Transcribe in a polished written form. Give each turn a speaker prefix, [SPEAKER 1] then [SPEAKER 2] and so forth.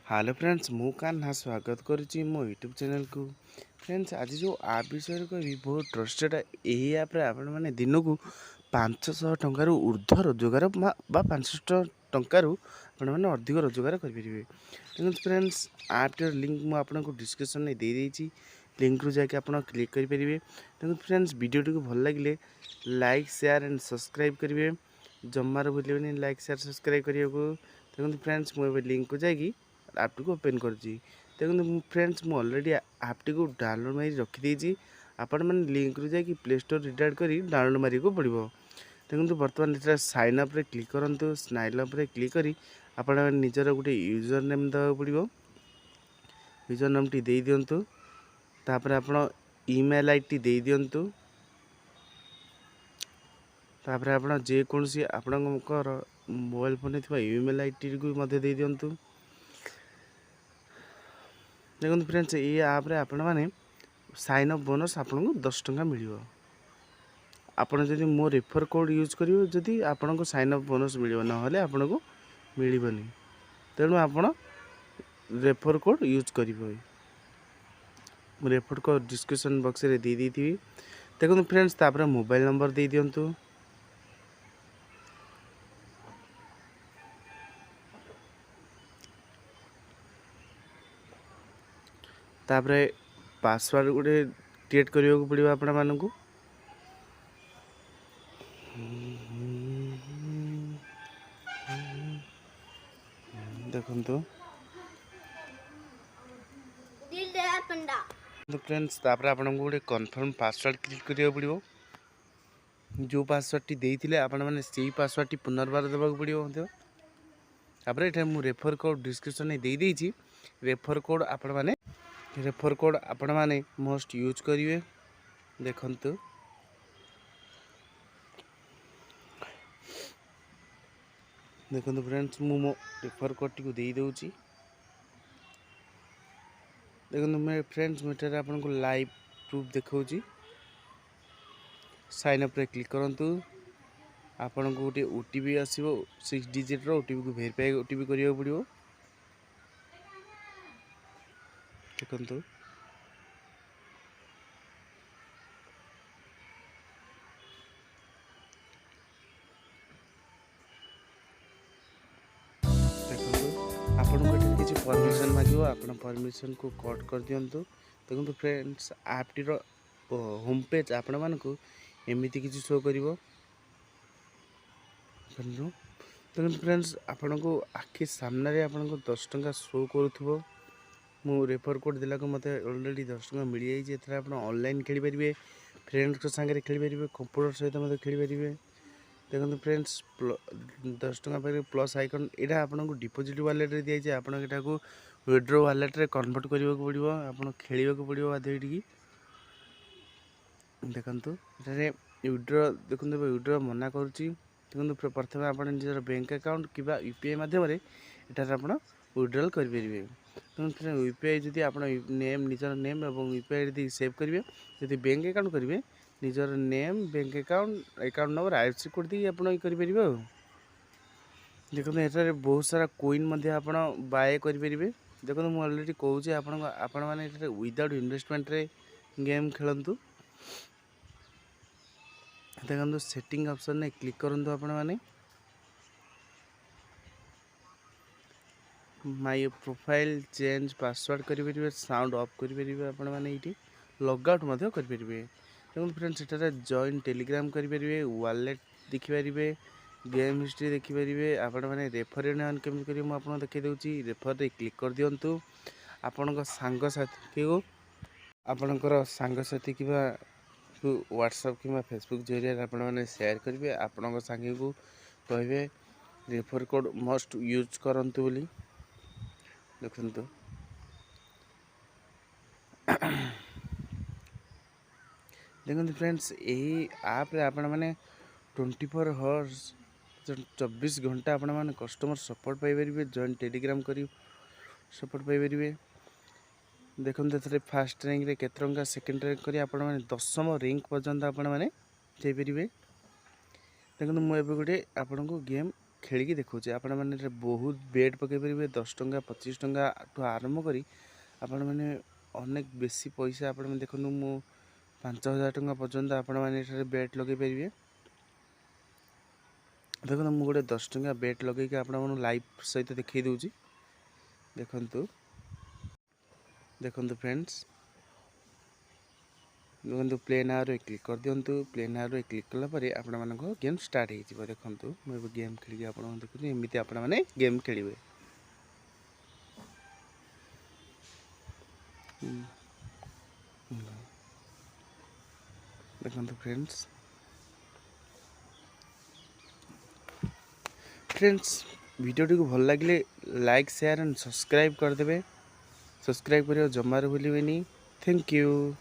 [SPEAKER 1] Hello friends मु कान्हा स्वागत करुच्ची मो यूट्यूब चैनल को। फ्रेंड्स आज जो आप विषय कह बहुत ट्रस्टेड यही ऐप्रे आपण मैंने दिन को 500 टंकार ऊर्ध्व रोजगार 500 टंकार मैंने अधिक रोजगार करेंगे। देखो फ्रेंड्स आप्टर लिंक मुझे डिस्क्रिप्शन में दे देती लिंक रू जाके आप क्लिक करेंगे। देखो फ्रेंड्स वीडियो टी भल लगे लाइक शेयर एंड सब्सक्राइब करेंगे जमार भूलें लाइक शेयर सब्सक्राइब करने को। देखो फ्रेंड्स मुझे लिंक को जाकि आप को ओपन कर देखो फ्रेंड्स मुझे अलरेडी आपटी को डाउनलोड मारी रखीदी आपण मैंने लिंक रू जाकि प्ले स्टोर रिडाउट कर डाउनलोड मारे को पड़ो। देखो बर्तमान ये साइन अप रे क्लिक करूँ साइन अप रे क्लिक करी आपण निजर गोटे यूजर नेम देवा पड़ो। यूजर नेम टी दे दिंतु तापर आपण ईमेल आईडी दे दिंतु तापर आपण जेकोसी आपणकर मोबाइल फोन थी ईमेल आईडी को मध्य दे दिंतु। देखो फ्रेंड्स ये आप्रे आपण मैंने साइन अप बोनस आपको 10 टंका मिल आपड़ जदि मो रेफर कोड यूज करेंगे जदि आपन को साइन अप बोनस मिल ना आपन को मिलनी तेणु आपण रेफर कोड यूज करेंगे। रेफर कोड डिस्क्रिप्शन बॉक्स रे दे दी थी। देखो फ्रेंड्स तापर मोबाइल नंबर दे दिंतु तापर पासवर्ड गोटे क्रिएट करने को पड़ो आपण मानू। देखो तो फ्रेंड्स तापर आपन को गोटे कन्फर्म पासवर्ड क्रिएट करने पड़ो। जो पासवर्ड टी देते आपण मैंने से पासवर्ड टी पुनर्बार देवा पड़ो। तापर ये मुझे रेफर कोड डिस्क्रिप्शन में दे देती रेफर कोड आपण मैंने मस्ट यूज करेंगे। देखंतु देखो फ्रेंड्स मु मो रेफर कोड टी को दे दूची। देखो मैं फ्रेंड्स मेटर आपन को लाइव प्रूफ देखौची। साइन अप रे क्लिक करंतु आपन को गोटे ओटीपी आसीबो 6 डिजिट रो ओटीपी को वेरीफाई ओटीपी करियो पड़ियो। देखंतु आपन को किसी परमिशन मांगो आपन परमिशन को कट कर दियंतु। देखो फ्रेंड्स ऐप टी रो होम पेज आपण मान को एमिति किसी शो करिवो। देखो फ्रेंड्स आपण को आखि सामने रे आपण को 10 टंका शो करूथबो। मु रेफर कोड देला को मते ऑलरेडी 10 टंका मिल जाई जे एथरा आपण ऑनलाइन खेली परिबे फ्रेंड्स के संगे खेली परिबे कंप्यूटर सहित मते खेली परिबे। देखो फ्रेंड्स 10 टंका पर प्लस आइकन एटा आपन को डिपॉजिट वॉलेट रे दिया जे आपन एटा को विथड्रॉ वॉलेट रे कन्वर्ट करबा को पड़िबो आपन खेलिबा को पड़िबो आधेटी की। देखंतु एटारे विथड्रॉ देखंतु विथड्रॉ मना करूची। देखो प्रथम आप निजर बैंक अकाउंट कि यूपीआई मध्यम एटार आप विथड्रॉल करेंगे। यूपीआई जदि आप नेम निजर नेम और यूपीआई यदि सेव करेंगे जदि बैंक अकाउंट करेंगे निजर name bank account number IFSC code दी आप करेंगे। देखो एटार बहुत सारा कोइन आप बाय करेंगे। देखो मुझे अलरेडी कहूँ आपण मैंने विदाउट इन्वेस्टमेंट रे गेम खेलतु। देखो सेटिंग ऑप्शन ने क्लिक करंतु आपण माने माय प्रोफाइल चेंज पासवर्ड करेंगे साउंड ऑफ करेंगे आपण माने इटी लॉग आउट मध्य करेंगे। देखो फ्रेंड्स एटारे जॉइन टेलीग्राम करेंगे वॉलेट देखि पारिबे गेम हिस्ट्री देखि पारिबे आपण माने रेफर केमि करिवे मु आपन देखै देउची। रेफर रे क्लिक कर दियंतु आपण को संग साथी को आपणकर संग साथी किबा व्हाट्सएप कि फेसबुक जरिए आप शेयर करेंगे आपण सांगे को कहे रेफर कोड मस्ट यूज करंतु बोली। देखंतु देखो फ्रेंड्स यही आप रे आपण माने 24 हॉर्स 24 घंटा आपण माने कस्टमर सपोर्ट पाई परिबे जॉइन टेलीग्राम करी सपोर्ट पाई परिबे। देखो ये फास्ट रैंक रे केते टंका सेकंड रैंक करी आपण माने 10म रैंक पर्यंत आपण माने जाई परिबे। देखो मु एबे गोटे आपण को गेम खेलिकी देखा आपण मैंने बहुत बेट पकई पारे 10 टंका 25 टंका ठू आरंभ करी आपण मैंने अनेक बेसी पैसा आपण देखु मु 5000 टंका पर्यंत आपण मैंने बेट लगे पारे। देखो मु गोटे 10 टंका बेट लगे आपण लाइव सहित देखई दूची देखंतु देखंतु फ्रेंड्स देखो प्ले नाउ रे क्लिक कर दिंतु। प्ले नाउ रे क्लिक कलापर आपण मान गेम स्टार्ट हो देखो मुझे गेम खेल आप देखुँ एमती आपण मैंने गेम खेलिए। देखो फ्रेंड्स वीडियो टी भल लगे लाइक शेयर एंड सब्सक्राइब करदे। सब्सक्राइब करियो जमार भूलिबेनी। Thank you.